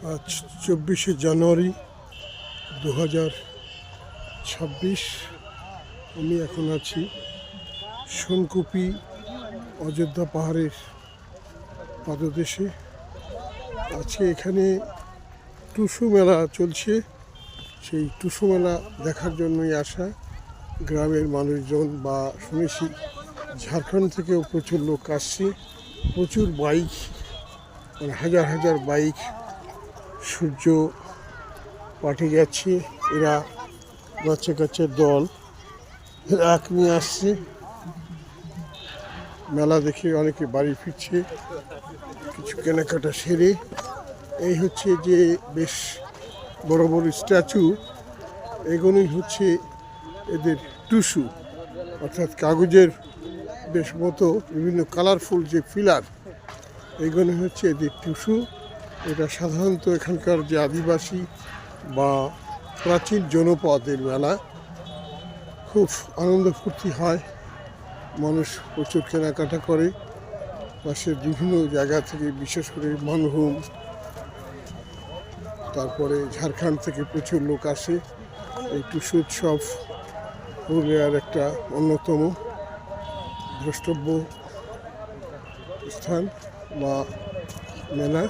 আজ 24শে জানুয়ারি 2026। আমি এখন আছি সোনকুপি অযোধ্যা পাহাড়ের পাদদেশে। আজকে এখানে টুসু মেলা চলছে, সেই টুসু মেলা দেখার জন্যই আসা। গ্রামের মানুষজন বা শুনেছি ঝাড়খণ্ড থেকেও প্রচুর লোক আসছে, প্রচুর বাইক, মানে হাজার হাজার বাইক সূর্য পাঠে যাচ্ছে। এরা বাচ্চা কাচ্চার দল রাখ নিয়ে আসছে। মেলা দেখে অনেকে বাড়ি ফিরছে, কিছু কেনাকাটা সেরে। এই হচ্ছে যে বেশ বড় বড় স্ট্যাচু, এগুলোই হচ্ছে এদের টুসু, অর্থাৎ কাগজের বেশ মতো বিভিন্ন কালারফুল যে পিলার, এইগুলো হচ্ছে এদের টুসু। এটা সাধারণত এখানকার যে আদিবাসী বা প্রাচীন জনপদের মেলা, খুব আনন্দ ফুর্তি হয়, মানুষ প্রচুর কেনাকাটা করে। পাশের বিভিন্ন জায়গা থেকে, বিশেষ করে মানভূম, তারপরে ঝাড়খণ্ড থেকে প্রচুর লোক আসে। এই টুসু উৎসব পুরুলিয়ার একটা অন্যতম দ্রষ্টব্য স্থান বা মেলা।